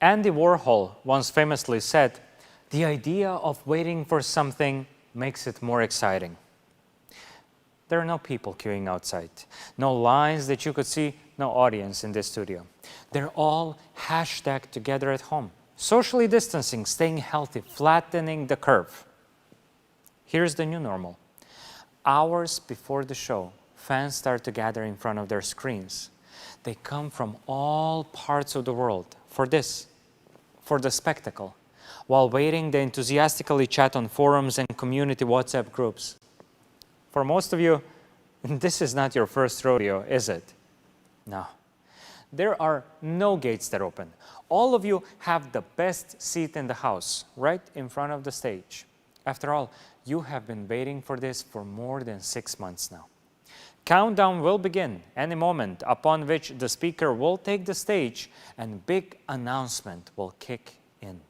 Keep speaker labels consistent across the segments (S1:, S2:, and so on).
S1: Andy Warhol once famously said, "The idea of waiting for something makes it more exciting." There are no people queuing outside, no lines that you could see, no audience in this studio. They're all hashtagged together at home, socially distancing, staying healthy, flattening the curve. Here's the new normal. Hours before the show, fans start to gather in front of their screens. They come from all parts of the world for this, for the spectacle. While waiting, they enthusiastically chat on forums and community WhatsApp groups. For most of you, this is not your first rodeo, is it? No. There are no gates that open. All of you have the best seat in the house, right in front of the stage. After all, you have been waiting for this for more than 6 months now. Countdown will begin any moment, upon which the speaker will take the stage and big announcement will kick in.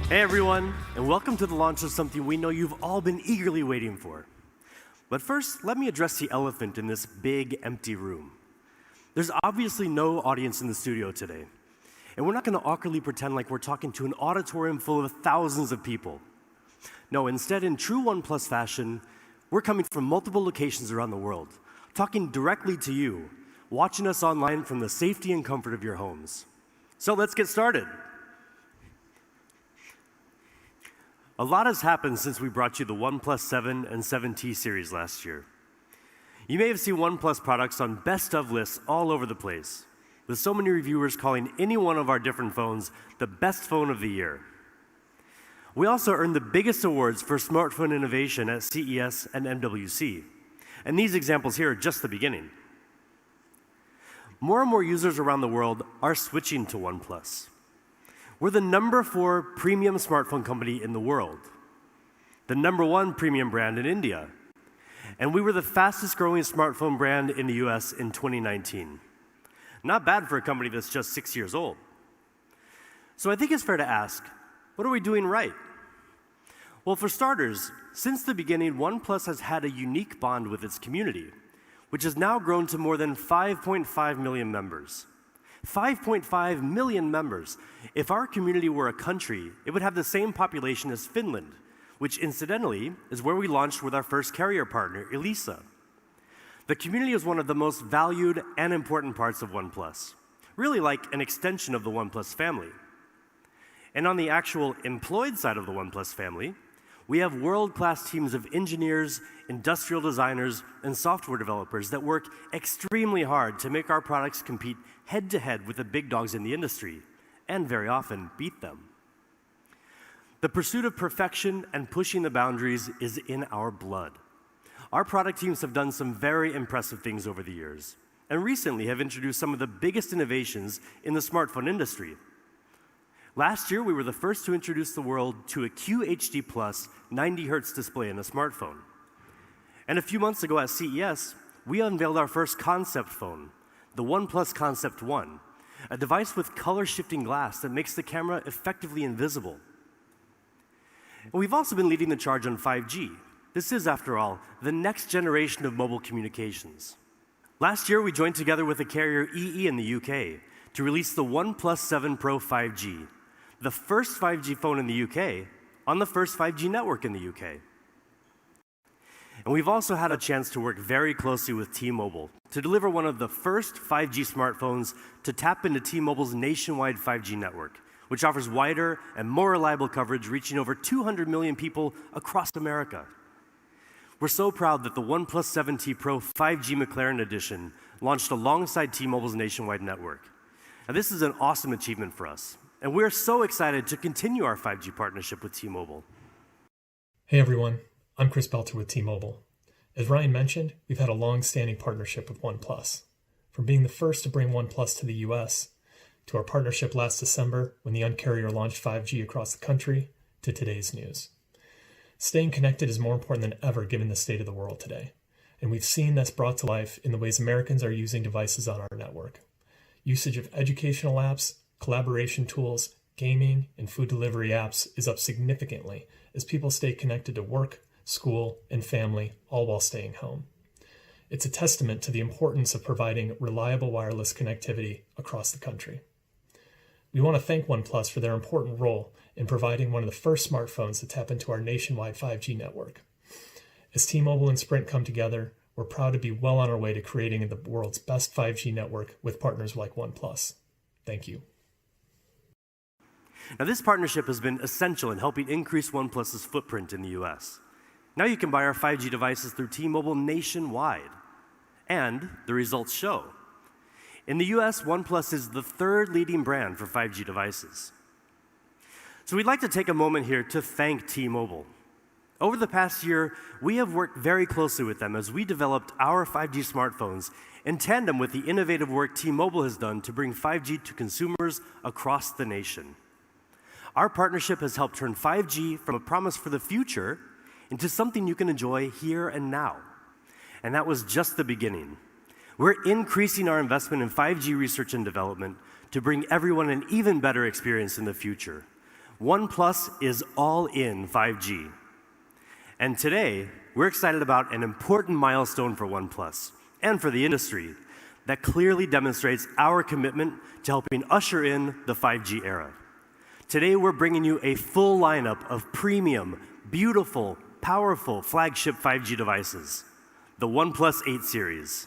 S2: Hey everyone, and welcome to the launch of something we know you've all been eagerly waiting for. But first, let me address the elephant in this big, empty room. There's obviously no audience in the studio today, and we're not going to awkwardly pretend like we're talking to an auditorium full of thousands of people. No, instead, in true OnePlus fashion, we're coming from multiple locations around the world, talking directly to you, watching us online from the safety and comfort of your homes. So let's get started. A lot has happened since we brought you the OnePlus 7 and 7T series last year. You may have seen OnePlus products on best of lists all over the place, with so many reviewers calling any one of our different phones the best phone of the year. We also earned the biggest awards for smartphone innovation at CES and MWC, and these examples here are just the beginning. More and more users around the world are switching to OnePlus. We're the #4 premium smartphone company in the world, the #1 premium brand in India, and we were the fastest growing smartphone brand in the US in 2019. Not bad for a company that's just 6 years old. So I think it's fair to ask, what are we doing right? Well, for starters, since the beginning, OnePlus has had a unique bond with its community, which has now grown to more than 5.5 million members. 5.5 million members. If our community were a country, it would have the same population as Finland, which incidentally is where we launched with our first carrier partner, Elisa. The community is one of the most valued and important parts of OnePlus, really like an extension of the OnePlus family. And on the actual employed side of the OnePlus family, we have world-class teams of engineers, industrial designers, and software developers that work extremely hard to make our products compete head-to-head with the big dogs in the industry, and very often beat them. The pursuit of perfection and pushing the boundaries is in our blood. Our product teams have done some very impressive things over the years, and recently have introduced some of the biggest innovations in the smartphone industry. Last year, we were the first to introduce the world to a QHD+ 90 Hz display in a smartphone. And a few months ago at CES, we unveiled our first concept phone, the OnePlus Concept One, a device with color-shifting glass that makes the camera effectively invisible. And we've also been leading the charge on 5G. This is, after all, the next generation of mobile communications. Last year, we joined together with the carrier EE in the UK to release the OnePlus 7 Pro 5G, the first 5G phone in the UK on the first 5G network in the UK. And we've also had a chance to work very closely with T-Mobile to deliver one of the first 5G smartphones to tap into T-Mobile's nationwide 5G network, which offers wider and more reliable coverage, reaching over 200 million people across America. We're so proud that the OnePlus 7T Pro 5G McLaren Edition launched alongside T-Mobile's nationwide network. Now, this is an awesome achievement for us, and we're so excited to continue our 5G partnership with T-Mobile.
S3: Hey everyone, I'm Chris Belter with T-Mobile. As Ryan mentioned, we've had a long-standing partnership with OnePlus. From being the first to bring OnePlus to the US, to our partnership last December when the Un-carrier launched 5G across the country, to today's news. Staying connected is more important than ever given the state of the world today, and we've seen that's brought to life in the ways Americans are using devices on our network. Usage of educational apps, collaboration tools, gaming, and food delivery apps is up significantly as people stay connected to work, school, and family, all while staying home. It's a testament to the importance of providing reliable wireless connectivity across the country. We want to thank OnePlus for their important role in providing one of the first smartphones to tap into our nationwide 5G network. As T-Mobile and Sprint come together, we're proud to be well on our way to creating the world's best 5G network with partners like OnePlus. Thank you.
S2: Now, this partnership has been essential in helping increase OnePlus's footprint in the US. Now you can buy our 5G devices through T-Mobile nationwide. And the results show. In the US, OnePlus is the third leading brand for 5G devices. So we'd like to take a moment here to thank T-Mobile. Over the past year, we have worked very closely with them as we developed our 5G smartphones in tandem with the innovative work T-Mobile has done to bring 5G to consumers across the nation. Our partnership has helped turn 5G from a promise for the future into something you can enjoy here and now. And that was just the beginning. We're increasing our investment in 5G research and development to bring everyone an even better experience in the future. OnePlus is all in 5G. And today, we're excited about an important milestone for OnePlus and for the industry that clearly demonstrates our commitment to helping usher in the 5G era. Today, we're bringing you a full lineup of premium, beautiful, powerful flagship 5G devices, the OnePlus 8 series.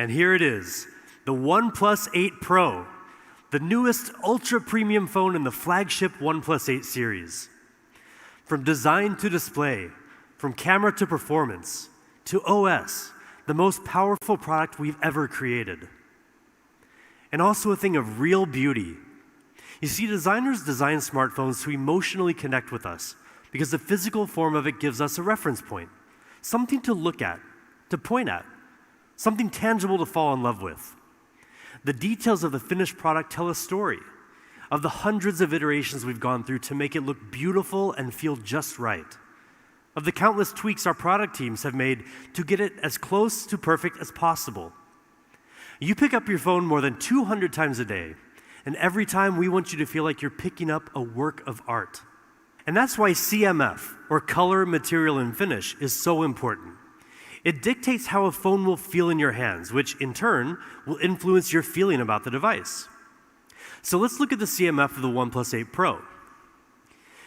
S2: And here it is, the OnePlus 8 Pro, the newest ultra-premium phone in the flagship OnePlus 8 series. From design to display, from camera to performance, to OS, the most powerful product we've ever created. And also a thing of real beauty. You see, designers design smartphones to emotionally connect with us because the physical form of it gives us a reference point, something to look at, to point at, something tangible to fall in love with. The details of the finished product tell a story of the hundreds of iterations we've gone through to make it look beautiful and feel just right, of the countless tweaks our product teams have made to get it as close to perfect as possible. You pick up your phone more than 200 times a day, and every time we want you to feel like you're picking up a work of art. And that's why CMF, or color, material, and finish, is so important. It dictates how a phone will feel in your hands, which in turn will influence your feeling about the device. So let's look at the CMF of the OnePlus 8 Pro.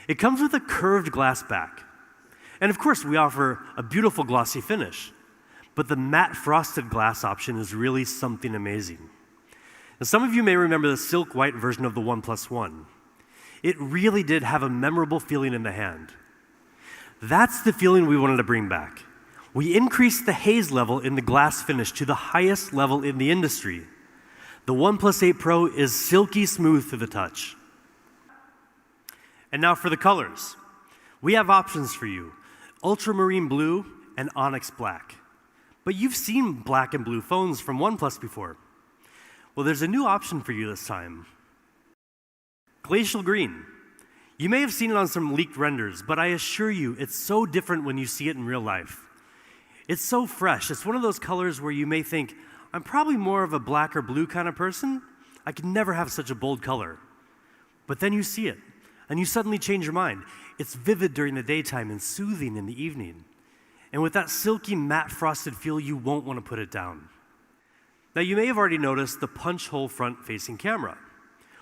S2: It comes with a curved glass back. And of course, we offer a beautiful glossy finish. But the matte frosted glass option is really something amazing. Now, some of you may remember the silk white version of the OnePlus One. It really did have a memorable feeling in the hand. That's the feeling we wanted to bring back. We increased the haze level in the glass finish to the highest level in the industry. The OnePlus 8 Pro is silky smooth to the touch. And now for the colors. We have options for you, ultramarine blue and onyx black. But you've seen black and blue phones from OnePlus before. Well, there's a new option for you this time. Glacial green. You may have seen it on some leaked renders, but I assure you it's so different when you see it in real life. It's so fresh. It's one of those colors where you may think, I'm probably more of a black or blue kind of person. I could never have such a bold color. But then you see it, and you suddenly change your mind. It's vivid during the daytime and soothing in the evening. And with that silky matte frosted feel, you won't want to put it down. Now, you may have already noticed the punch hole front-facing camera.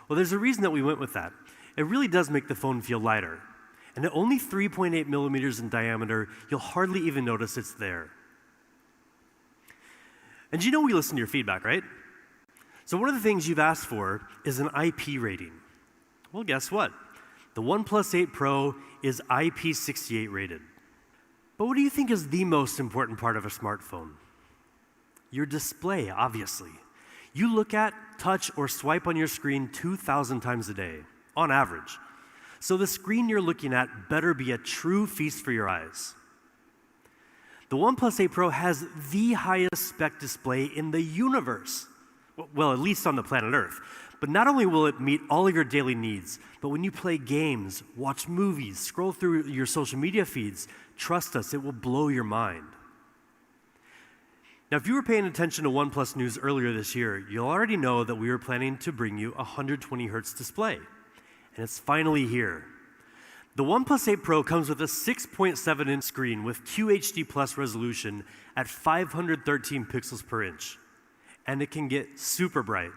S2: Well, there's a reason that we went with that. It really does make the phone feel lighter. And at only 3.8 millimeters in diameter, you'll hardly even notice it's there. And you know we listen to your feedback, right? So one of the things you've asked for is an IP rating. Well, guess what? The OnePlus 8 Pro is IP68 rated. But what do you think is the most important part of a smartphone? Your display, obviously. You look at, touch, or swipe on your screen 2,000 times a day, on average. So the screen you're looking at better be a true feast for your eyes. The OnePlus 8 Pro has the highest spec display in the universe. Well, at least on the planet Earth. But not only will it meet all of your daily needs, but when you play games, watch movies, scroll through your social media feeds, trust us, it will blow your mind. Now, if you were paying attention to OnePlus news earlier this year, you'll already know that we were planning to bring you a 120 Hz display. And it's finally here. The OnePlus 8 Pro comes with a 6.7-inch screen with QHD Plus resolution at 513 pixels per inch. And it can get super bright.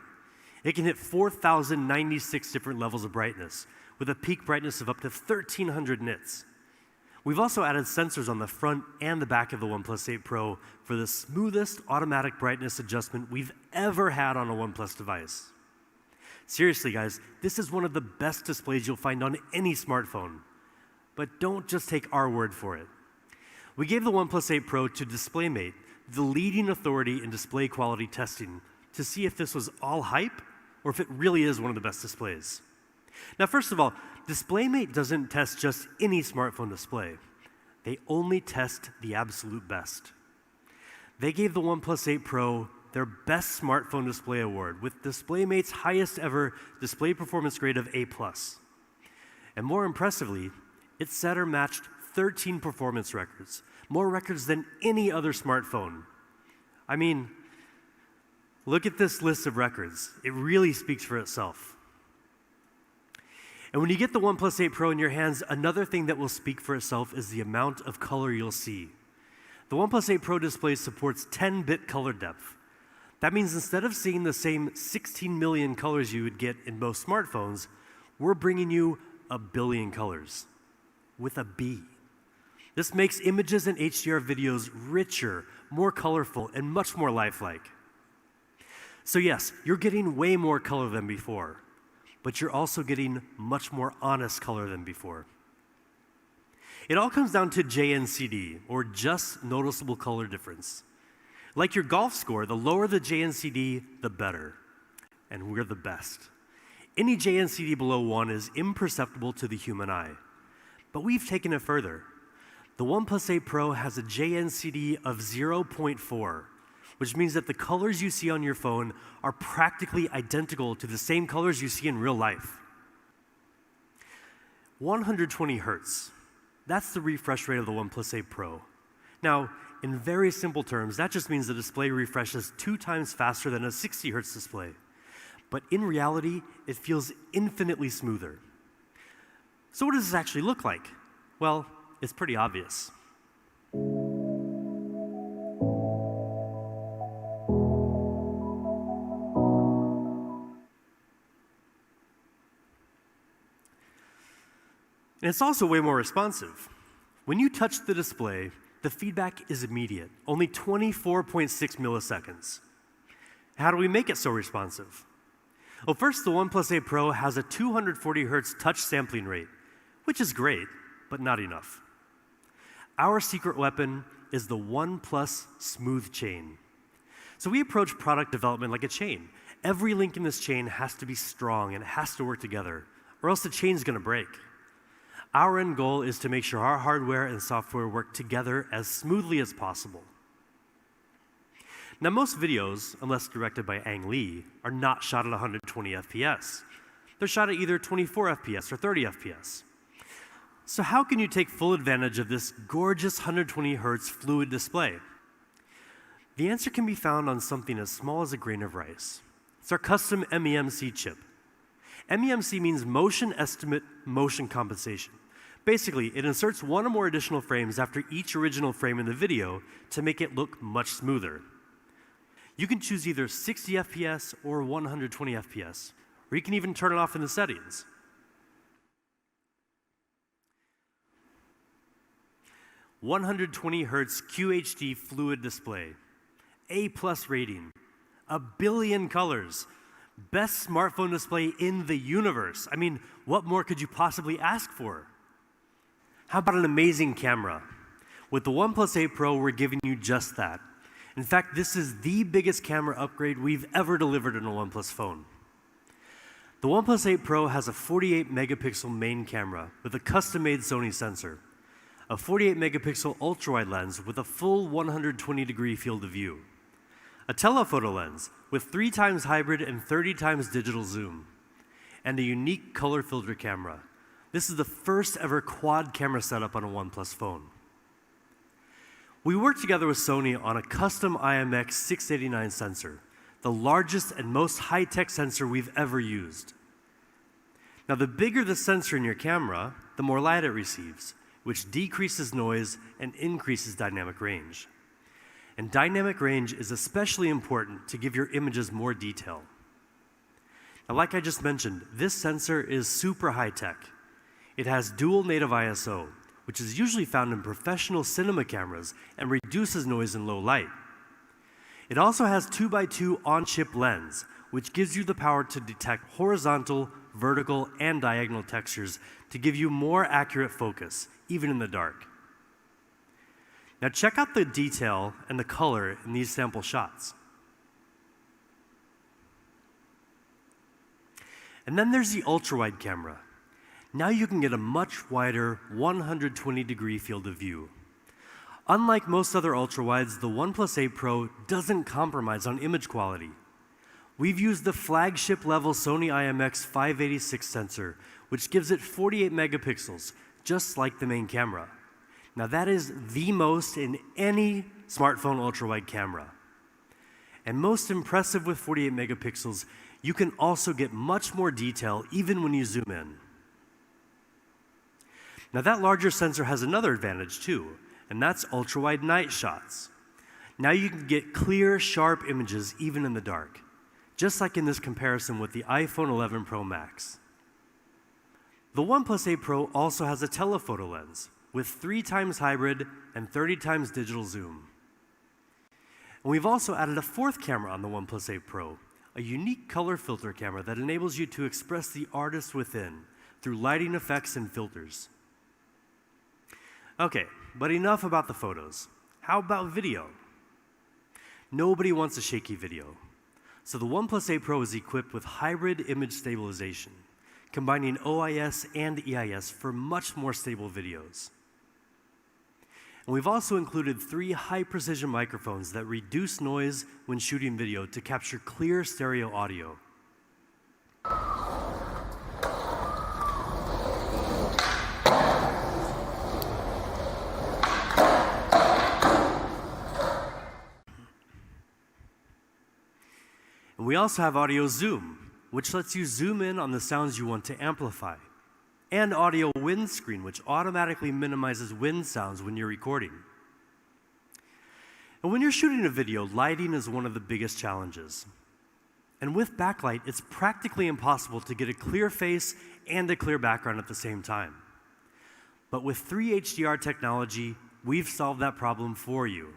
S2: It can hit 4,096 different levels of brightness, with a peak brightness of up to 1,300 nits. We've also added sensors on the front and the back of the OnePlus 8 Pro for the smoothest automatic brightness adjustment we've ever had on a OnePlus device. Seriously, guys, this is one of the best displays you'll find on any smartphone. But don't just take our word for it. We gave the OnePlus 8 Pro to DisplayMate, the leading authority in display quality testing, to see if this was all hype or if it really is one of the best displays. Now, first of all, DisplayMate doesn't test just any smartphone display. They only test the absolute best. They gave the OnePlus 8 Pro their Best Smartphone Display Award with DisplayMate's highest ever display performance grade of A+. And more impressively, it set or matched 13 performance records, more records than any other smartphone. I mean, look at this list of records. It really speaks for itself. And when you get the OnePlus 8 Pro in your hands, another thing that will speak for itself is the amount of color you'll see. The OnePlus 8 Pro display supports 10-bit color depth. That means instead of seeing the same 16 million colors you would get in most smartphones, we're bringing you 1 billion colors, with a B. This makes images and HDR videos richer, more colorful, and much more lifelike. So yes, you're getting way more color than before, but you're also getting much more honest color than before. It all comes down to JNCD, or just noticeable color difference. Like your golf score, the lower the JNCD, the better. And we're the best. Any JNCD below 1 is imperceptible to the human eye. But we've taken it further. The OnePlus 8 Pro has a JNCD of 0.4, which means that the colors you see on your phone are practically identical to the same colors you see in real life. 120 Hz. That's the refresh rate of the OnePlus 8 Pro. Now, in very simple terms, that just means the display refreshes 2 times faster than a 60 Hz display. But in reality, it feels infinitely smoother. So what does this actually look like? Well, it's pretty obvious. And it's also way more responsive. When you touch the display, the feedback is immediate, only 24.6 milliseconds. How do we make it so responsive? Well, first, the OnePlus 8 Pro has a 240 Hz touch sampling rate, which is great, but not enough. Our secret weapon is the OnePlus Smooth Chain. So we approach product development like a chain. Every link in this chain has to be strong and it has to work together, or else the chain's going to break. Our end goal is to make sure our hardware and software work together as smoothly as possible. Now, most videos, unless directed by Ang Lee, are not shot at 120 FPS. They're shot at either 24 FPS or 30 FPS. So how can you take full advantage of this gorgeous 120 Hz fluid display? The answer can be found on something as small as a grain of rice. It's our custom MEMC chip. MEMC means motion estimate, motion compensation. Basically, it inserts one or more additional frames after each original frame in the video to make it look much smoother. You can choose either 60 FPS or 120 FPS, or you can even turn it off in the settings. "120 Hz QHD fluid display, A+ rating, 1 billion colors, best smartphone display in the universe." I mean, what more could you possibly ask for? How about an amazing camera? With the OnePlus 8 Pro, we're giving you just that. In fact, this is the biggest camera upgrade we've ever delivered in a OnePlus phone. The OnePlus 8 Pro has a 48 megapixel main camera with a custom-made Sony sensor, a 48 megapixel ultra-wide lens with a full 120-degree field of view, a telephoto lens with 3 times hybrid and 30 times digital zoom, and a unique color filter camera. This is the first ever quad camera setup on a OnePlus phone. We worked together with Sony on a custom IMX689 sensor, the largest and most high-tech sensor we've ever used. Now, the bigger the sensor in your camera, the more light it receives, which decreases noise and increases dynamic range. And dynamic range is especially important to give your images more detail. Now, like I just mentioned, this sensor is super high-tech. It has dual native ISO, which is usually found in professional cinema cameras and reduces noise in low light. It also has 2x2 on-chip lens, which gives you the power to detect horizontal, vertical, and diagonal textures to give you more accurate focus, even in the dark. Now check out the detail and the color in these sample shots. And then there's the ultra-wide camera. Now you can get a much wider 120-degree field of view. Unlike most other ultra-wides, the OnePlus 8 Pro doesn't compromise on image quality. We've used the flagship level Sony IMX586 sensor, which gives it 48 megapixels, just like the main camera. Now that is the most in any smartphone ultra-wide camera. And most impressive with 48 megapixels, you can also get much more detail even when you zoom in. Now that larger sensor has another advantage too, and that's ultra-wide night shots. Now you can get clear, sharp images even in the dark, just like in this comparison with the iPhone 11 Pro Max. The OnePlus 8 Pro also has a telephoto lens with 3 times hybrid and 30 times digital zoom. And we've also added a 4th camera on the OnePlus 8 Pro, a unique color filter camera that enables you to express the artist within through lighting effects and filters. Okay, but enough about the photos. How about video? Nobody wants a shaky video. So the OnePlus 8 Pro is equipped with hybrid image stabilization, combining OIS and EIS for much more stable videos. And we've also included 3 high-precision microphones that reduce noise when shooting video to capture clear stereo audio. And we also have audio zoom, which lets you zoom in on the sounds you want to amplify, and audio windscreen, which automatically minimizes wind sounds when you're recording. And when you're shooting a video, lighting is one of the biggest challenges. And with backlight, it's practically impossible to get a clear face and a clear background at the same time. But with 3 HDR technology, we've solved that problem for you.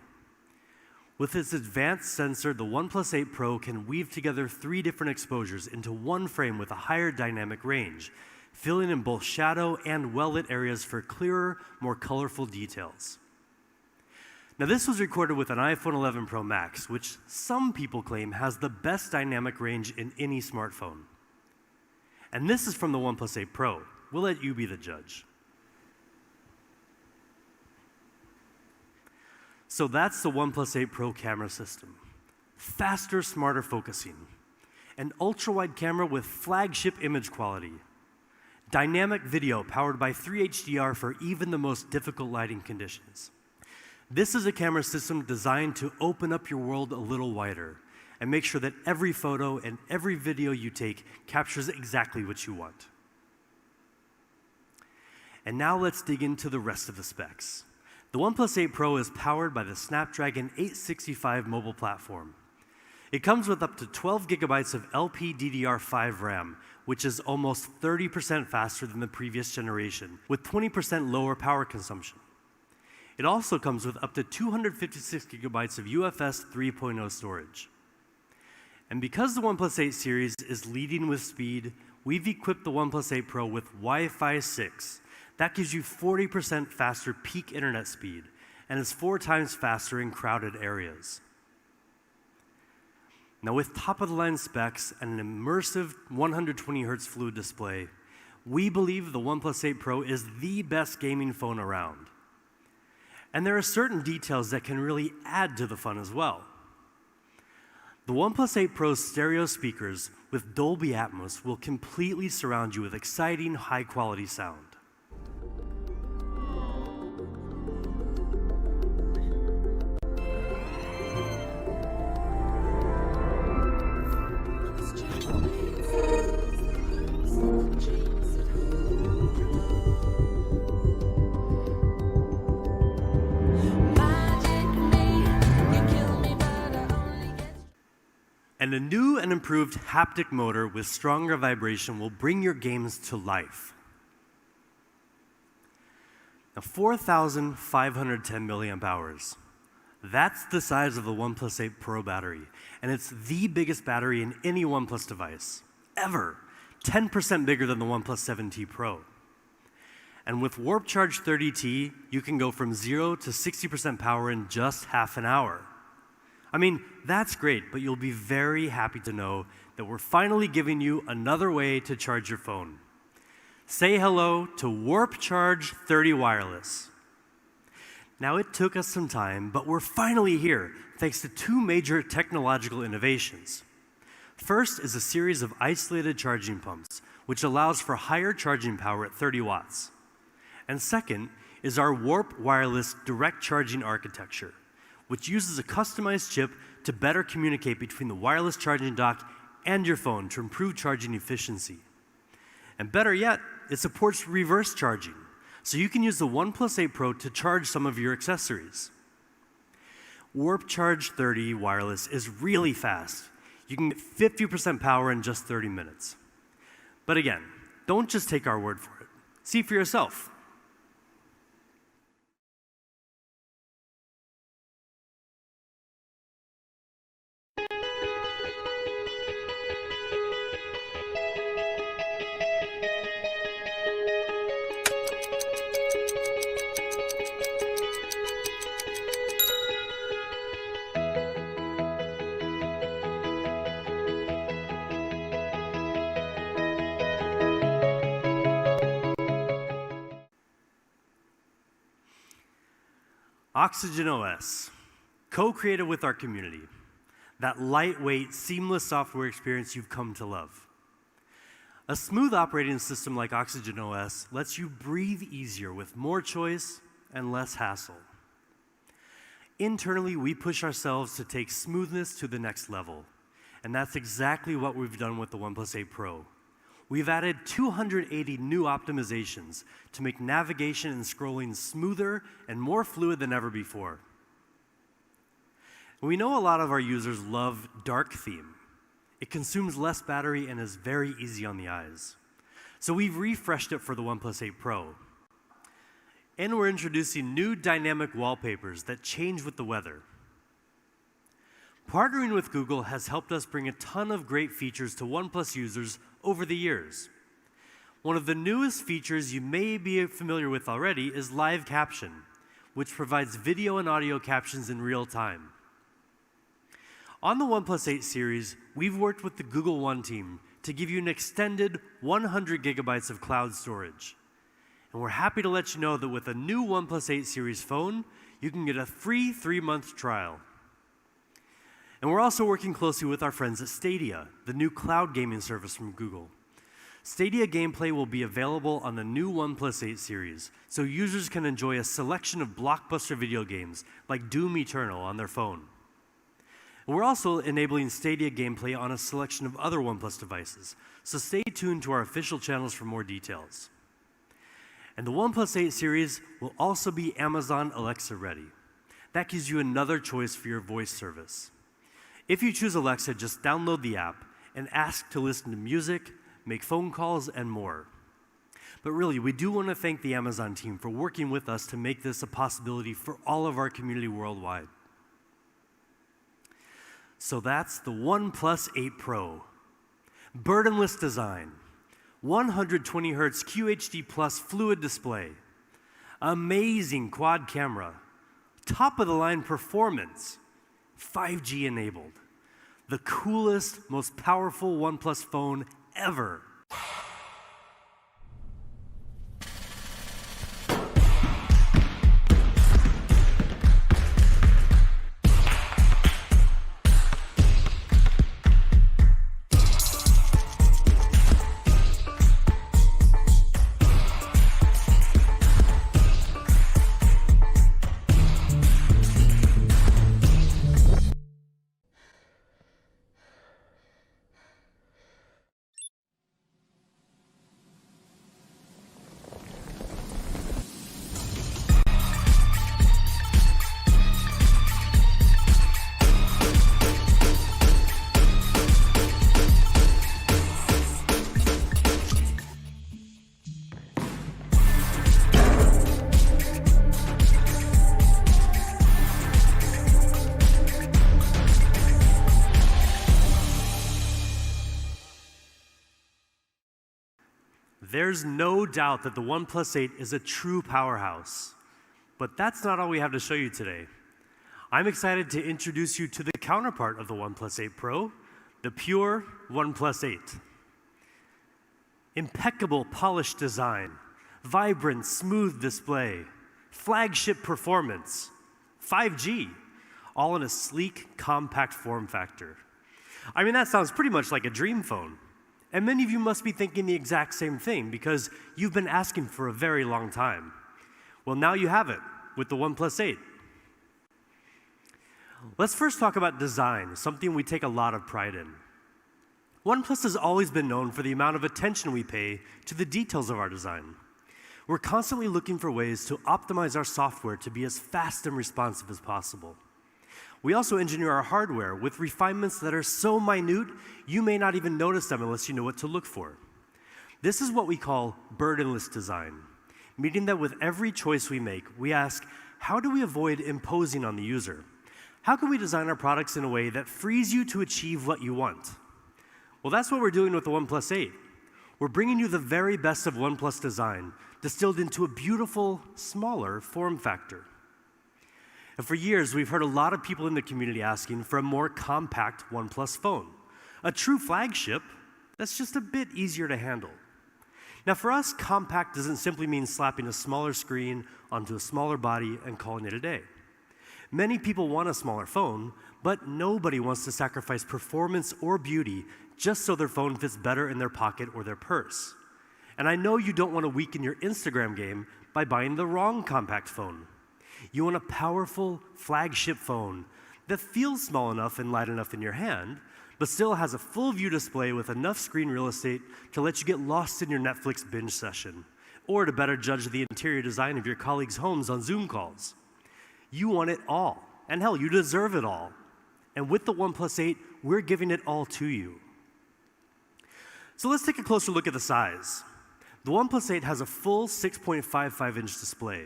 S2: With its advanced sensor, the OnePlus 8 Pro can weave together 3 different exposures into one frame with a higher dynamic range, filling in both shadow and well-lit areas for clearer, more colorful details. Now this was recorded with an iPhone 11 Pro Max, which some people claim has the best dynamic range in any smartphone. And this is from the OnePlus 8 Pro. We'll let you be the judge. So that's the OnePlus 8 Pro camera system. Faster, smarter focusing. An ultra-wide camera with flagship image quality. Dynamic video powered by 3 HDR for even the most difficult lighting conditions. This is a camera system designed to open up your world a little wider and make sure that every photo and every video you take captures exactly what you want. And now let's dig into the rest of the specs. The OnePlus 8 Pro is powered by the Snapdragon 865 mobile platform. It comes with up to 12 gigabytes of LPDDR5 RAM, which is almost 30% faster than the previous generation, with 20% lower power consumption. It also comes with up to 256 gigabytes of UFS 3.0 storage. And because the OnePlus 8 series is leading with speed, we've equipped the OnePlus 8 Pro with Wi-Fi 6. That gives you 40% faster peak internet speed, and is 4 times faster in crowded areas. Now, with top-of-the-line specs and an immersive 120 Hz fluid display, we believe the OnePlus 8 Pro is the best gaming phone around. And there are certain details that can really add to the fun as well. The OnePlus 8 Pro's stereo speakers with Dolby Atmos will completely surround you with exciting, high-quality sound. And a new and improved haptic motor with stronger vibration will bring your games to life. Now, 4,510 milliamp hours. That's the size of the OnePlus 8 Pro battery, and it's the biggest battery in any OnePlus device, ever. 10% bigger than the OnePlus 7T Pro. And with Warp Charge 30T, you can go from 0 to 60% power in just half an hour. I mean, that's great, but you'll be very happy to know that we're finally giving you another way to charge your phone. Say hello to Warp Charge 30 Wireless. Now, it took us some time, but we're finally here, thanks to 2 major technological innovations. First is a series of isolated charging pumps, which allows for higher charging power at 30 watts. And second is our Warp Wireless direct charging architecture, which uses a customized chip to better communicate between the wireless charging dock and your phone to improve charging efficiency. And better yet, it supports reverse charging, so you can use the OnePlus 8 Pro to charge some of your accessories. Warp Charge 30 Wireless is really fast. You can get 50% power in just 30 minutes. But again, don't just take our word for it. See for yourself. Oxygen OS, co-created with our community. That lightweight, seamless software experience you've come to love. A smooth operating system like Oxygen OS lets you breathe easier with more choice and less hassle. Internally, we push ourselves to take smoothness to the next level, and that's exactly what we've done with the OnePlus 8 Pro. We've added 280 new optimizations to make navigation and scrolling smoother and more fluid than ever before. We know a lot of our users love dark theme. It consumes less battery and is very easy on the eyes. So we've refreshed it for the OnePlus 8 Pro. And we're introducing new dynamic wallpapers that change with the weather. Partnering with Google has helped us bring a ton of great features to OnePlus users over the years. One of the newest features you may be familiar with already is Live Caption, which provides video and audio captions in real time. On the OnePlus 8 series, we've worked with the Google One team to give you an extended 100 gigabytes of cloud storage. And we're happy to let you know that with a new OnePlus 8 series phone, you can get a free 3-month trial. And we're also working closely with our friends at Stadia, the new cloud gaming service from Google. Stadia gameplay will be available on the new OnePlus 8 series, so users can enjoy a selection of blockbuster video games like Doom Eternal on their phone. And we're also enabling Stadia gameplay on a selection of other OnePlus devices, so stay tuned to our official channels for more details. And the OnePlus 8 series will also be Amazon Alexa ready. That gives you another choice for your voice service. If you choose Alexa, just download the app and ask to listen to music, make phone calls, and more. But really, we do want to thank the Amazon team for working with us to make this a possibility for all of our community worldwide. So that's the OnePlus 8 Pro. Burdenless design, 120 Hz QHD Plus fluid display, amazing quad camera, top-of-the-line performance, 5G enabled, the coolest, most powerful OnePlus phone ever. There's no doubt that the OnePlus 8 is a true powerhouse. But that's not all we have to show you today. I'm excited to introduce you to the counterpart of the OnePlus 8 Pro, the pure OnePlus 8. Impeccable polished design, vibrant, smooth display, flagship performance, 5G, all in a sleek, compact form factor. I mean, that sounds pretty much like a dream phone. And many of you must be thinking the exact same thing because you've been asking for a very long time. Well, now you have it with the OnePlus 8. Let's first talk about design, something we take a lot of pride in. OnePlus has always been known for the amount of attention we pay to the details of our design. We're constantly looking for ways to optimize our software to be as fast and responsive as possible. We also engineer our hardware with refinements that are so minute, you may not even notice them unless you know what to look for. This is what we call burdenless design, meaning that with every choice we make, we ask, how do we avoid imposing on the user? How can we design our products in a way that frees you to achieve what you want? Well, that's what we're doing with the OnePlus 8. We're bringing you the very best of OnePlus design, distilled into a beautiful, smaller form factor. And for years, we've heard a lot of people in the community asking for a more compact OnePlus phone, a true flagship that's just a bit easier to handle. Now, for us, compact doesn't simply mean slapping a smaller screen onto a smaller body and calling it a day. Many people want a smaller phone, but nobody wants to sacrifice performance or beauty just so their phone fits better in their pocket or their purse. And I know you don't want to weaken your Instagram game by buying the wrong compact phone. You want a powerful flagship phone that feels small enough and light enough in your hand, but still has a full view display with enough screen real estate to let you get lost in your Netflix binge session, or to better judge the interior design of your colleagues' homes on Zoom calls. You want it all, and hell, you deserve it all. And with the OnePlus 8, we're giving it all to you. So let's take a closer look at the size. The OnePlus 8 has a full 6.55-inch display.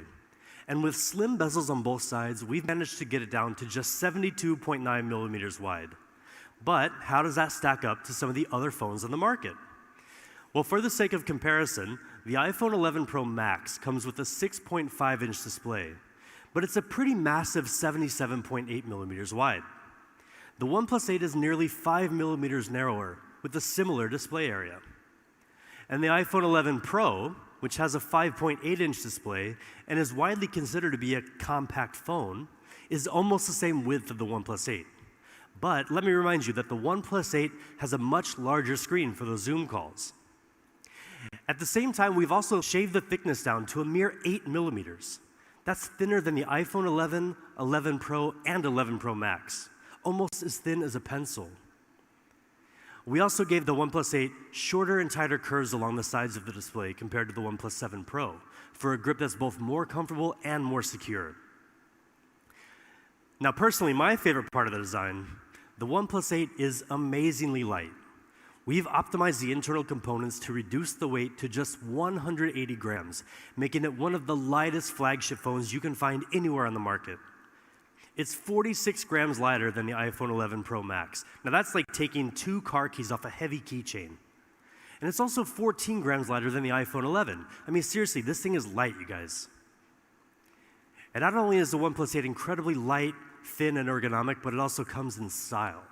S2: And with slim bezels on both sides, we've managed to get it down to just 72.9 millimeters wide. But how does that stack up to some of the other phones on the market? Well, for the sake of comparison, the iPhone 11 Pro Max comes with a 6.5-inch display, but it's a pretty massive 77.8 millimeters wide. The OnePlus 8 is nearly 5 millimeters narrower with a similar display area. And the iPhone 11 Pro, which has a 5.8-inch display and is widely considered to be a compact phone, is almost the same width of the OnePlus 8. But let me remind you that the OnePlus 8 has a much larger screen for those Zoom calls. At the same time, we've also shaved the thickness down to a mere 8 millimeters. That's thinner than the iPhone 11, 11 Pro, and 11 Pro Max, almost as thin as a pencil. We also gave the OnePlus 8 shorter and tighter curves along the sides of the display compared to the OnePlus 7 Pro for a grip that's both more comfortable and more secure. Now, personally, my favorite part of the design, the OnePlus 8 is amazingly light. We've optimized the internal components to reduce the weight to just 180 grams, making it one of the lightest flagship phones you can find anywhere on the market. It's 46 grams lighter than the iPhone 11 Pro Max. Now that's like taking 2 car keys off a heavy keychain. And it's also 14 grams lighter than the iPhone 11. I mean, seriously, this thing is light, you guys. And not only is the OnePlus 8 incredibly light, thin, and ergonomic, but it also comes in style.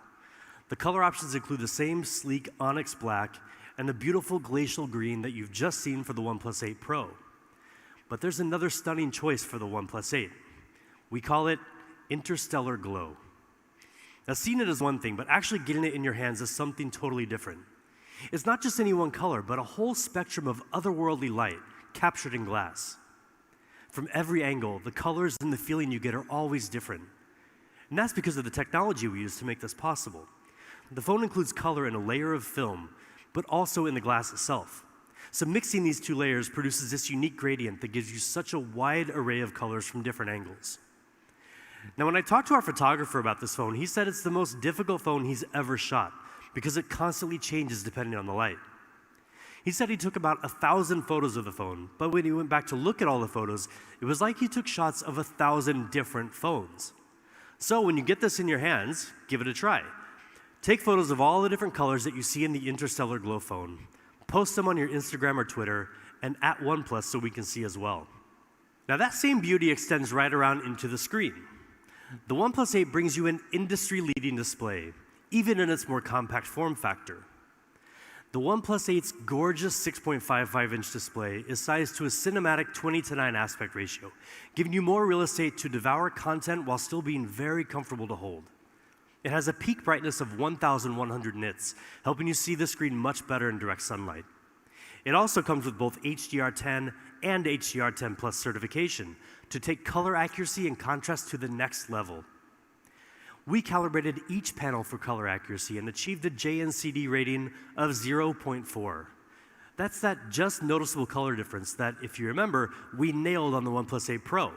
S2: The color options include the same sleek onyx black and the beautiful glacial green that you've just seen for the OnePlus 8 Pro. But there's another stunning choice for the OnePlus 8. We call it Interstellar Glow. Now, seeing it is one thing, but actually getting it in your hands is something totally different. It's not just any one color, but a whole spectrum of otherworldly light captured in glass. From every angle, the colors and the feeling you get are always different. And that's because of the technology we use to make this possible. The phone includes color in a layer of film, but also in the glass itself. So mixing these 2 layers produces this unique gradient that gives you such a wide array of colors from different angles. Now, when I talked to our photographer about this phone, he said it's the most difficult phone he's ever shot because it constantly changes depending on the light. He said he took about 1,000 photos of the phone, but when he went back to look at all the photos, it was like he took shots of 1,000 different phones. So when you get this in your hands, give it a try. Take photos of all the different colors that you see in the Interstellar Glow phone, post them on your Instagram or Twitter, and at OnePlus so we can see as well. Now that same beauty extends right around into the screen. The OnePlus 8 brings you an industry-leading display, even in its more compact form factor. The OnePlus 8's gorgeous 6.55-inch display is sized to a cinematic 20:9 aspect ratio, giving you more real estate to devour content while still being very comfortable to hold. It has a peak brightness of 1,100 nits, helping you see the screen much better in direct sunlight. It also comes with both HDR10 and HDR10 Plus certification to take color accuracy and contrast to the next level. We calibrated each panel for color accuracy and achieved a JNCD rating of 0.4. That's that just noticeable color difference that, if you remember, we nailed on the OnePlus 8 Pro.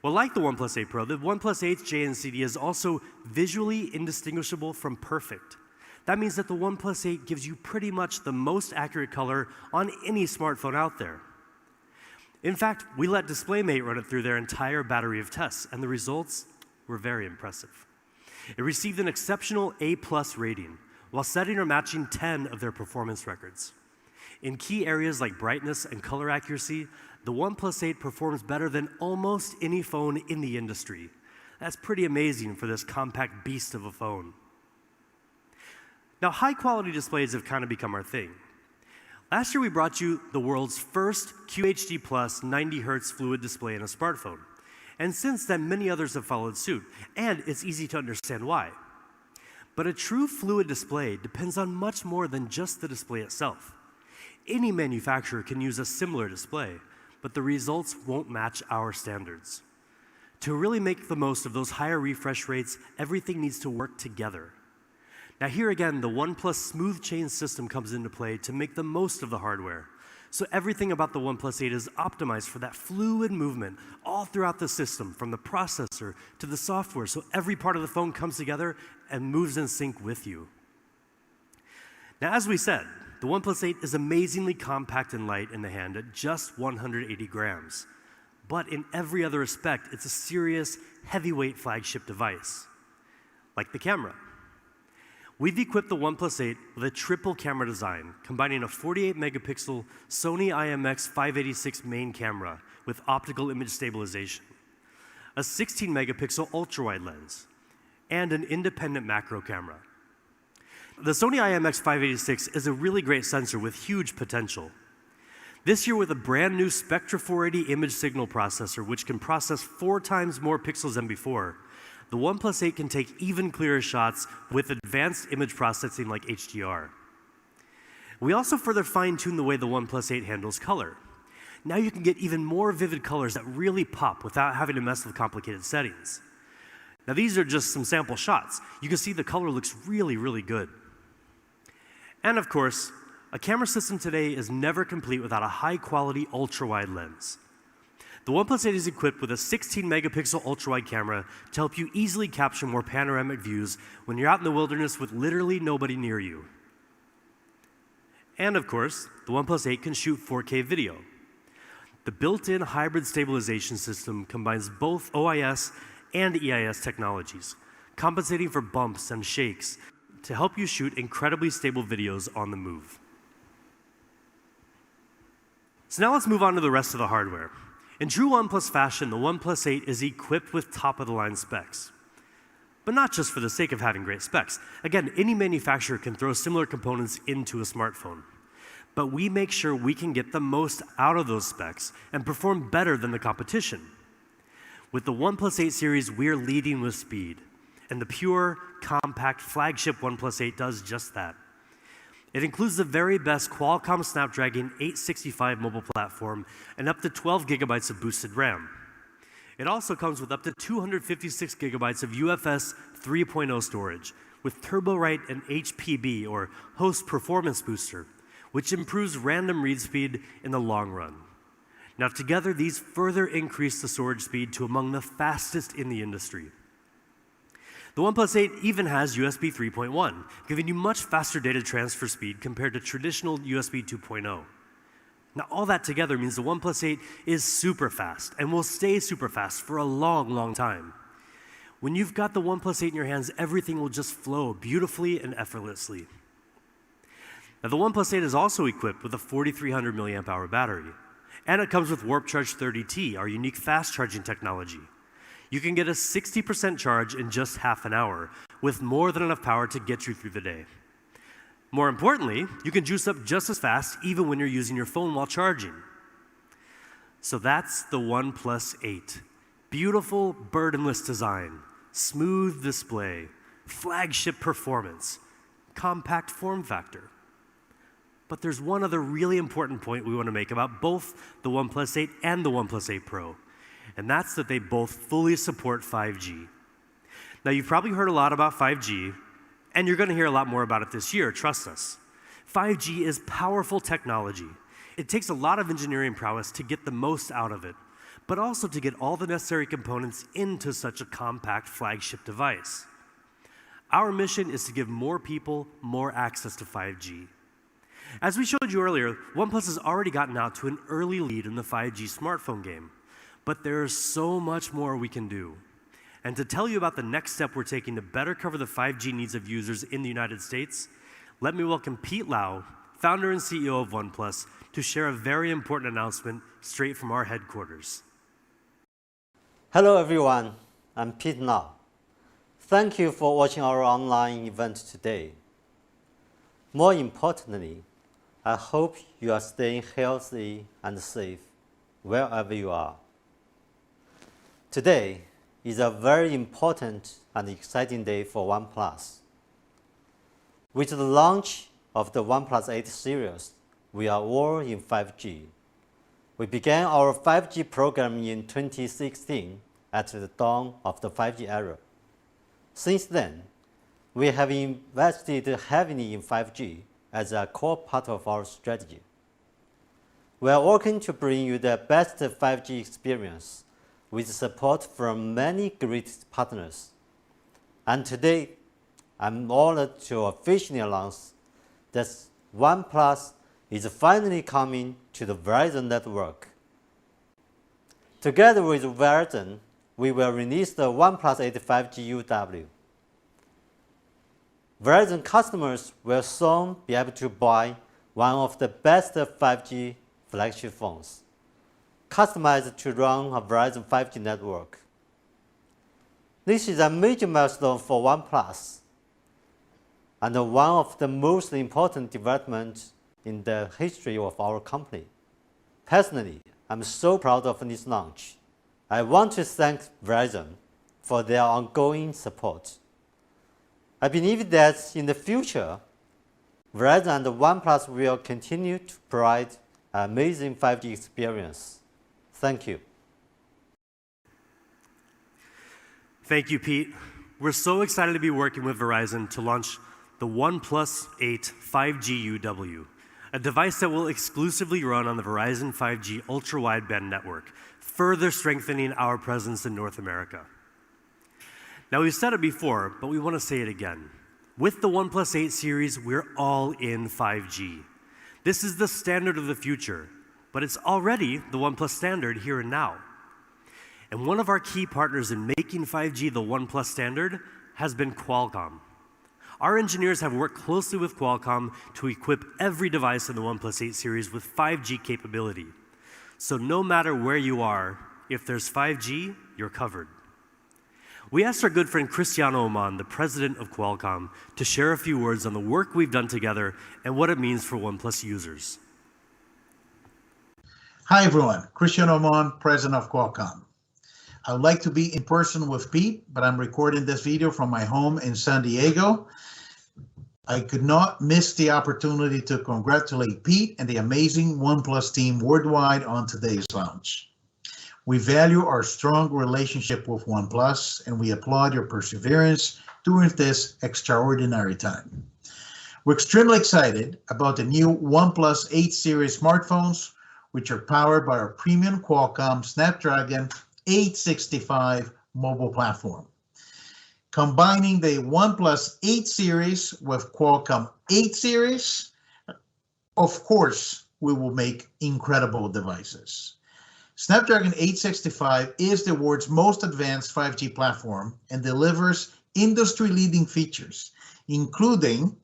S2: Well, like the OnePlus 8 Pro, the OnePlus 8's JNCD is also visually indistinguishable from perfect. That means that the OnePlus 8 gives you pretty much the most accurate color on any smartphone out there. In fact, we let DisplayMate run it through their entire battery of tests, and the results were very impressive. It received an exceptional A+ rating, while setting or matching 10 of their performance records. In key areas like brightness and color accuracy, the OnePlus 8 performs better than almost any phone in the industry. That's pretty amazing for this compact beast of a phone. Now, high-quality displays have kind of become our thing. Last year, we brought you the world's first QHD+ 90Hz fluid display in a smartphone. And since then, many others have followed suit, and it's easy to understand why. But a true fluid display depends on much more than just the display itself. Any manufacturer can use a similar display, but the results won't match our standards. To really make the most of those higher refresh rates, everything needs to work together. Now here again, the OnePlus Smooth Chain system comes into play to make the most of the hardware. So everything about the OnePlus 8 is optimized for that fluid movement all throughout the system, from the processor to the software, so every part of the phone comes together and moves in sync with you. Now, as we said, the OnePlus 8 is amazingly compact and light in the hand at just 180 grams. But in every other respect, it's a serious, heavyweight flagship device, like the camera. We've equipped the OnePlus 8 with a triple camera design, combining a 48-megapixel Sony IMX586 main camera with optical image stabilization, a 16-megapixel ultra-wide lens, and an independent macro camera. The Sony IMX586 is a really great sensor with huge potential. This year, with a brand new Spectra 480 image signal processor, which can process 4 times more pixels than before, the OnePlus 8 can take even clearer shots with advanced image processing like HDR. We also further fine-tuned the way the OnePlus 8 handles color. Now you can get even more vivid colors that really pop without having to mess with complicated settings. Now these are just some sample shots. You can see the color looks really, really good. And of course, a camera system today is never complete without a high-quality ultra-wide lens. The OnePlus 8 is equipped with a 16-megapixel ultra-wide camera to help you easily capture more panoramic views when you're out in the wilderness with literally nobody near you. And of course, the OnePlus 8 can shoot 4K video. The built-in hybrid stabilization system combines both OIS and EIS technologies, compensating for bumps and shakes to help you shoot incredibly stable videos on the move. So now let's move on to the rest of the hardware. In true OnePlus fashion, the OnePlus 8 is equipped with top-of-the-line specs. But not just for the sake of having great specs. Again, any manufacturer can throw similar components into a smartphone. But we make sure we can get the most out of those specs and perform better than the competition. With the OnePlus 8 series, we're leading with speed. And the pure, compact flagship OnePlus 8 does just that. It includes the very best Qualcomm Snapdragon 865 mobile platform and up to 12 gigabytes of boosted RAM. It also comes with up to 256 gigabytes of UFS 3.0 storage with TurboWrite and HPB, or Host Performance Booster, which improves random read speed in the long run. Now together, these further increase the storage speed to among the fastest in the industry. The OnePlus 8 even has USB 3.1, giving you much faster data transfer speed compared to traditional USB 2.0. Now, all that together means the OnePlus 8 is super fast and will stay super fast for a long, long time. When you've got the OnePlus 8 in your hands, everything will just flow beautifully and effortlessly. Now, the OnePlus 8 is also equipped with a 4,300 milliamp hour battery, and it comes with Warp Charge 30T, our unique fast charging technology. You can get a 60% charge in just half an hour, with more than enough power to get you through the day. More importantly, you can juice up just as fast even when you're using your phone while charging. So that's the OnePlus 8. Beautiful, burdenless design, smooth display, flagship performance, compact form factor. But there's one other really important point we want to make about both the OnePlus 8 and the OnePlus 8 Pro. And that's that they both fully support 5G. Now, you've probably heard a lot about 5G, and you're going to hear a lot more about it this year, trust us. 5G is powerful technology. It takes a lot of engineering prowess to get the most out of it, but also to get all the necessary components into such a compact flagship device. Our mission is to give more people more access to 5G. As we showed you earlier, OnePlus has already gotten out to an early lead in the 5G smartphone game. But there's so much more we can do. And to tell you about the next step we're taking to better cover the 5G needs of users in the United States, let me welcome Pete Lau, founder and CEO of OnePlus, to share a very important announcement straight from our headquarters.
S4: Hello everyone, I'm Pete Lau. Thank you for watching our online event today. More importantly, I hope you are staying healthy and safe wherever you are. Today is a very important and exciting day for OnePlus. With the launch of the OnePlus 8 series, we are all in 5G. We began our 5G program in 2016 at the dawn of the 5G era. Since then, we have invested heavily in 5G as a core part of our strategy. We are working to bring you the best 5G experience with support from many great partners. And today, I'm honored to officially announce that OnePlus is finally coming to the Verizon network. Together with Verizon, we will release the OnePlus 8 5G UW. Verizon customers will soon be able to buy one of the best 5G flagship phones, customized to run a Verizon 5G network. This is a major milestone for OnePlus and one of the most important developments in the history of our company. Personally, I'm so proud of this launch. I want to thank Verizon for their ongoing support. I believe that in the future, Verizon and OnePlus will continue to provide an amazing 5G experience. Thank you.
S2: Thank you, Pete. We're so excited to be working with Verizon to launch the OnePlus 8 5G UW, a device that will exclusively run on the Verizon 5G ultra-wideband network, further strengthening our presence in North America. Now, we've said it before, but we want to say it again. With the OnePlus 8 series, we're all in 5G. This is the standard of the future, but it's already the OnePlus standard here and now. And one of our key partners in making 5G the OnePlus standard has been Qualcomm. Our engineers have worked closely with Qualcomm to equip every device in the OnePlus 8 series with 5G capability. So no matter where you are, if there's 5G, you're covered. We asked our good friend Cristiano Oman, the president of Qualcomm, to share a few words on the work we've done together and what it means for OnePlus users.
S5: Hi everyone, Cristiano Oman, president of Qualcomm. I would like to be in person with Pete, but I'm recording this video from my home in San Diego. I could not miss the opportunity to congratulate Pete and the amazing OnePlus team worldwide on today's launch. We value our strong relationship with OnePlus, and we applaud your perseverance during this extraordinary time. We're extremely excited about the new OnePlus 8 series smartphones, which are powered by our premium Qualcomm Snapdragon 865 mobile platform. Combining the OnePlus 8 series with Qualcomm 8 series, of course, we will make incredible devices. Snapdragon 865 is the world's most advanced 5G platform and delivers industry-leading features, including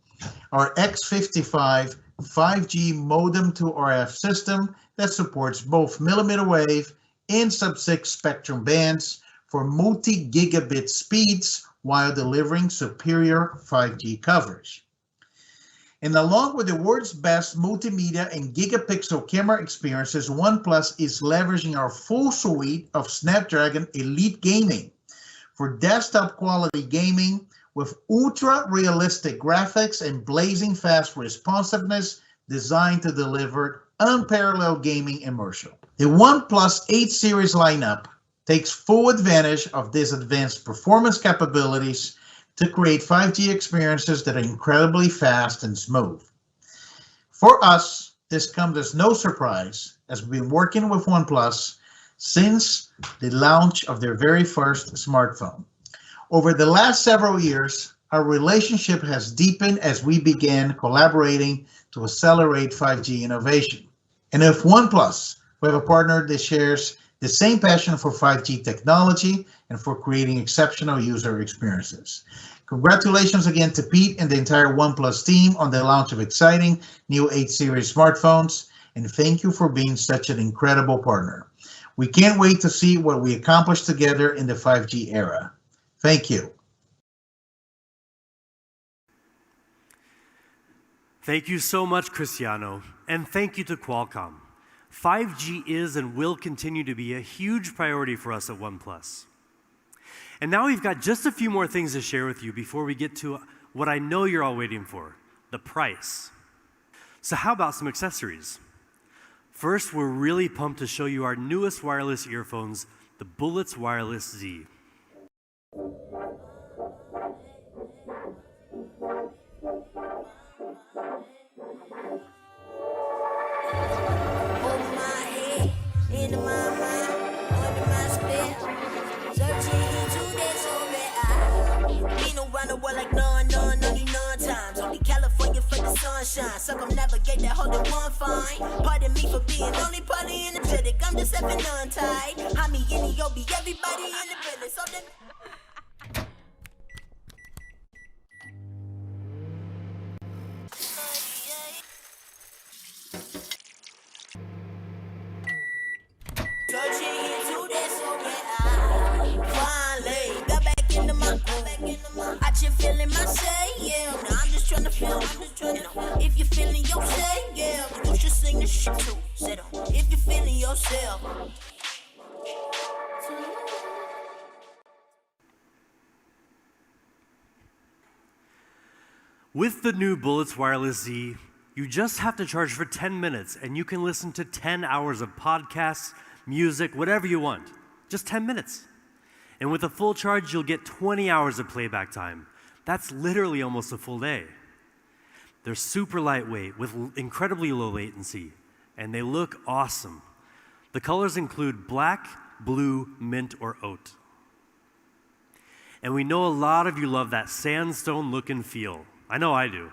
S5: our X55 5G modem to RF system that supports both millimeter wave and sub-6 spectrum bands for multi-gigabit speeds while delivering superior 5G coverage. And along with the world's best multimedia and gigapixel camera experiences, OnePlus is leveraging our full suite of Snapdragon Elite Gaming for desktop quality gaming with ultra-realistic graphics and blazing fast responsiveness designed to deliver unparalleled gaming immersion. The OnePlus 8 series lineup takes full advantage of these advanced performance capabilities to create 5G experiences that are incredibly fast and smooth. For us, this comes as no surprise, as we've been working with OnePlus since the launch of their very first smartphone. Over the last several years, our relationship has deepened as we began collaborating to accelerate 5G innovation. And with OnePlus, we have a partner that shares the same passion for 5G technology and for creating exceptional user experiences. Congratulations again to Pete and the entire OnePlus team on the launch of exciting new 8 series smartphones, and thank you for being such an incredible partner. We can't wait to see what we accomplish together in the 5G era. Thank you.
S2: Thank you so much, Cristiano, and thank you to Qualcomm. 5G is and will continue to be a huge priority for us at OnePlus. And now we've got just a few more things to share with you before we get to what I know you're all waiting for, the price. So how about some accessories? First, we're really pumped to show you our newest wireless earphones, the Bullets Wireless Z.
S6: Circumnavigate that whole one fine. Pardon me for being only partly energetic. I'm just having on tight. I'm me in the OB, everybody in the building. So then. I just feeling myself, yeah. Now I'm just trying to feel, if you're feeling yourself, yeah, you should sing the shit too. Sit on. If you're feeling yourself.
S2: With the new Bullets Wireless Z, you just have to charge for 10 minutes and you can listen to 10 hours of podcasts, music, whatever you want. Just 10 minutes. And with a full charge, you'll get 20 hours of playback time. That's literally almost a full day. They're super lightweight with incredibly low latency, and they look awesome. The colors include black, blue, mint, or oat. And we know a lot of you love that sandstone look and feel. I know I do.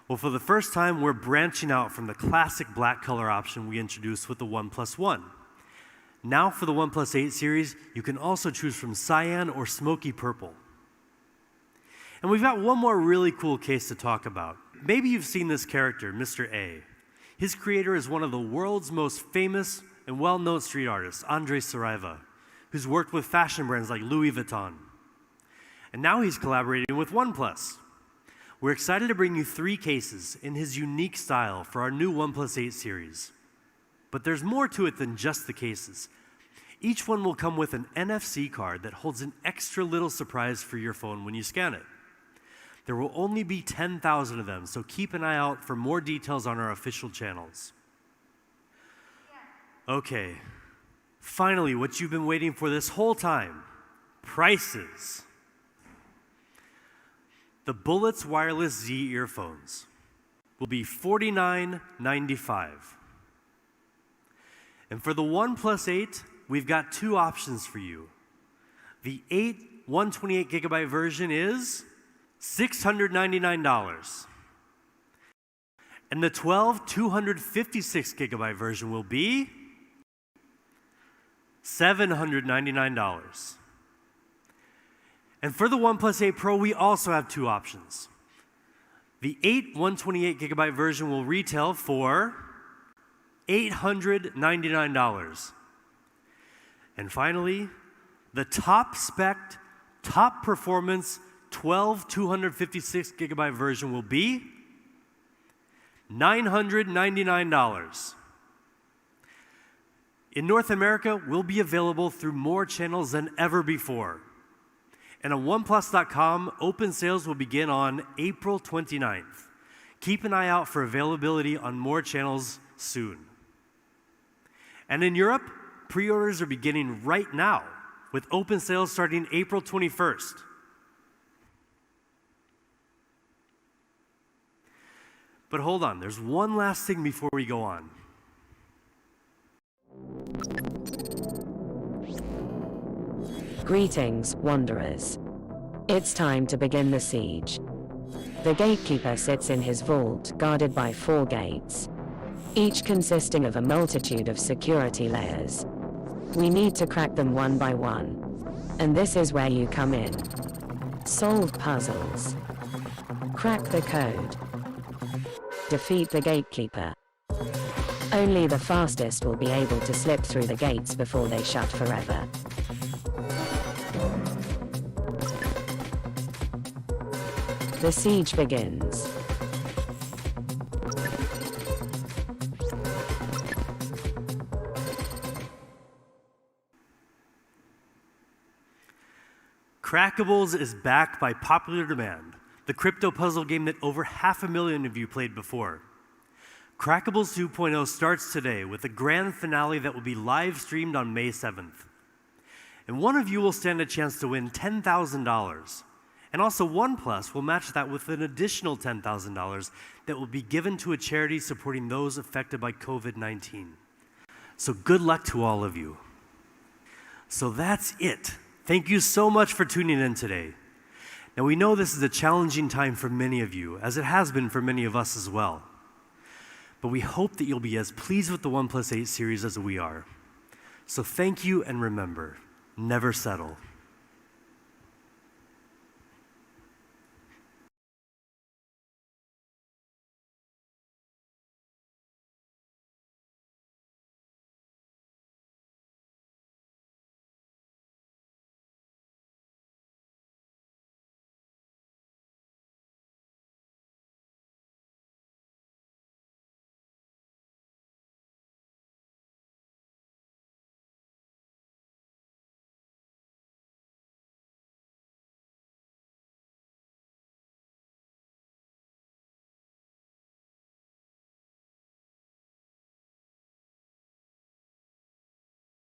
S2: Well, for the first time, we're branching out from the classic black color option we introduced with the OnePlus One. Now for the OnePlus 8 series, you can also choose from cyan or smoky purple. And we've got one more really cool case to talk about. Maybe you've seen this character, Mr. A. His creator is one of the world's most famous and well-known street artists, Andres Saraiva, who's worked with fashion brands like Louis Vuitton. And now he's collaborating with OnePlus. We're excited to bring you 3 cases in his unique style for our new OnePlus 8 series. But there's more to it than just the cases. Each one will come with an NFC card that holds an extra little surprise for your phone when you scan it. There will only be 10,000 of them, so keep an eye out for more details on our official channels. Okay, finally, what you've been waiting for this whole time, prices. The Bullets Wireless Z earphones will be $49.95. And for the OnePlus 8, we've got 2 options for you. The 8 128 gigabyte version is $699. And the 12 256 gigabyte version will be $799. And for the OnePlus 8 Pro, we also have 2 options. The 8 128 gigabyte version will retail for $899. And finally, the top spec, top performance 12 256 gigabyte version will be $999. In North America, will be available through more channels than ever before. And on OnePlus.com, open sales will begin on April 29th. Keep an eye out for availability on more channels soon. And in Europe, pre-orders are beginning right now, with open sales starting April 21st. But hold on, there's one last thing before we go on.
S7: Greetings, wanderers. It's time to begin the siege. The gatekeeper sits in his vault, guarded by 4 gates, each consisting of a multitude of security layers. We need to crack them one by one. And this is where you come in. Solve puzzles. Crack the code. Defeat the gatekeeper. Only the fastest will be able to slip through the gates before they shut forever. The siege begins.
S2: Crackables is back by popular demand, the crypto puzzle game that over 500,000 of you played before. Crackables 2.0 starts today with a grand finale that will be live streamed on May 7th. And one of you will stand a chance to win $10,000. And also OnePlus will match that with an additional $10,000 that will be given to a charity supporting those affected by COVID-19. So good luck to all of you. So that's it. Thank you so much for tuning in today. Now we know this is a challenging time for many of you, as it has been for many of us as well. But we hope that you'll be as pleased with the OnePlus 8 series as we are. So thank you, and remember, never settle.